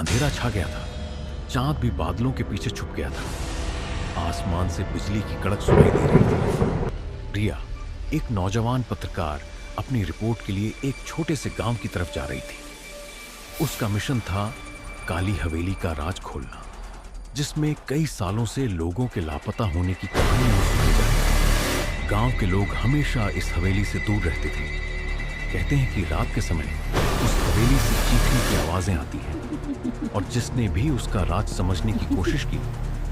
अंधेरा छा गया था। चांद भी बादलों के पीछे छुप गया था। आसमान से बिजली की कड़क सुनाई दे रही थी। रिया, एक नौजवान पत्रकार, अपनी रिपोर्ट के लिए एक छोटे से गांव की तरफ जा रही थी। उसका मिशन था काली हवेली का राज खोलना, जिसमें कई सालों से लोगों के लापता होने की कहानियां सुनाई जा रही। गांव के लोग हमेशा इस हवेली से दूर रहते थे। कहते हैं कि रात के समय उस हवेली से चीखने की आवाजें आती हैं, और जिसने भी उसका राज समझने की कोशिश की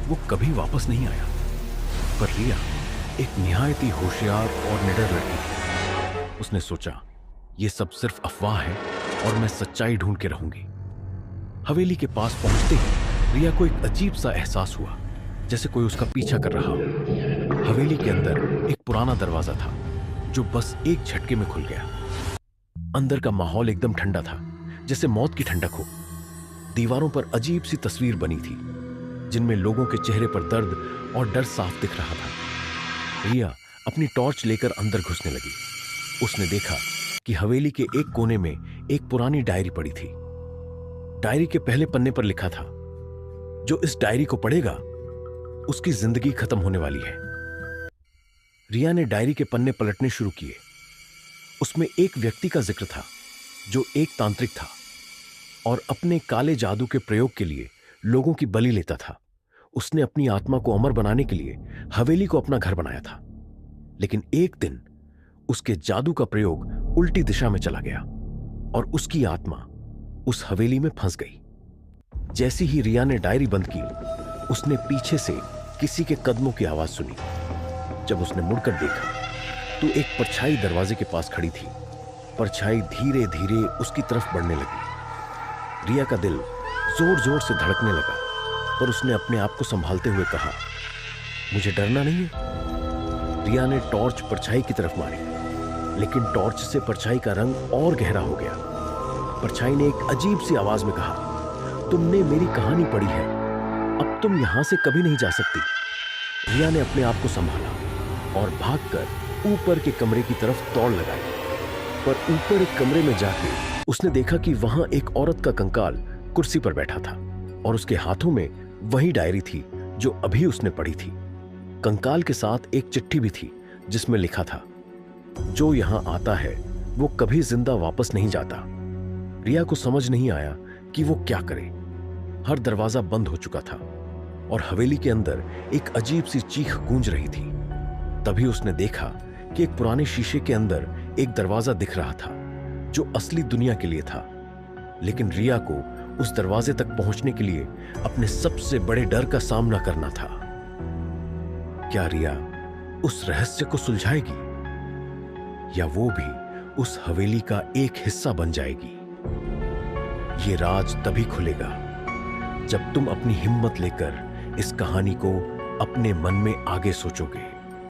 वो कभी वापस नहीं आया। पर रिया एक निहायत ही होशियार और निडर लड़की थी। उसने सोचा, ये सब सिर्फ अफवाह है और मैं सच्चाई ढूंढ के रहूंगी। हवेली के पास पहुंचते ही रिया को एक अजीब सा एहसास हुआ, जैसे कोई उसका पीछा कर रहा हो। हवेली के अंदर एक पुराना दरवाजा था जो बस एक झटके में खुल गया। अंदर का माहौल एकदम ठंडा था, जैसे मौत की ठंडक हो। दीवारों पर अजीब सी तस्वीर बनी थी, जिनमें लोगों के चेहरे पर दर्द और डर साफ दिख रहा था। रिया अपनी टॉर्च लेकर अंदर घुसने लगी। उसने देखा कि हवेली के एक कोने में एक पुरानी डायरी पड़ी थी। डायरी के पहले पन्ने पर लिखा था, जो इस डायरी को पढ़ेगा उसकी जिंदगी खत्म होने वाली है। रिया ने डायरी के पन्ने पलटने शुरू किए। उसमें एक व्यक्ति का जिक्र था जो एक तांत्रिक था और अपने काले जादू के प्रयोग के लिए लोगों की बलि लेता था। उसने अपनी आत्मा को अमर बनाने के लिए हवेली को अपना घर बनाया था। लेकिन एक दिन उसके जादू का प्रयोग उल्टी दिशा में चला गया और उसकी आत्मा उस हवेली में फंस गई। जैसी ही रिया ने डायरी बंद की, उसने पीछे से किसी के कदमों की आवाज सुनी। जब उसने मुड़कर देखा तो एक परछाई दरवाजे के पास खड़ी थी। परछाई धीरे धीरे उसकी तरफ बढ़ने लगी। रिया का दिल जोर जोर से धड़कने लगा, पर उसने अपने आप को संभालते हुए कहा, मुझे डरना नहीं है। रिया ने टॉर्च परछाई की तरफ मारी, लेकिन टॉर्च से परछाई का रंग और गहरा हो गया। परछाई ने एक अजीब सी आवाज में कहा, तुमने मेरी कहानी पढ़ी है, अब तुम यहां से कभी नहीं जा सकती। रिया ने अपने आप को संभाला और भागकर ऊपर के कमरे की तरफ दौड़ लगाई। पर ऊपर एक कमरे में जाके उसने देखा कि वहां एक औरत का कंकाल कुर्सी पर बैठा था और उसके हाथों में वही डायरी थी जो अभी उसने पढ़ी थी। कंकाल के साथ एक चिट्ठी भी थी जिसमें लिखा था, जो यहां आता है वो कभी जिंदा वापस नहीं जाता। रिया को समझ नहीं आया कि वो क्या करे। हर दरवाजा बंद हो चुका था और हवेली के अंदर एक अजीब सी चीख गूंज रही थी। तभी उसने देखा कि एक पुराने शीशे के अंदर एक दरवाजा दिख रहा था जो असली दुनिया के लिए था। लेकिन रिया को उस दरवाजे तक पहुंचने के लिए अपने सबसे बड़े डर का सामना करना था। क्या रिया उस रहस्य को सुलझाएगी या वो भी उस हवेली का एक हिस्सा बन जाएगी? ये राज तभी खुलेगा जब तुम अपनी हिम्मत लेकर इस कहानी को अपने मन में आगे सोचोगे।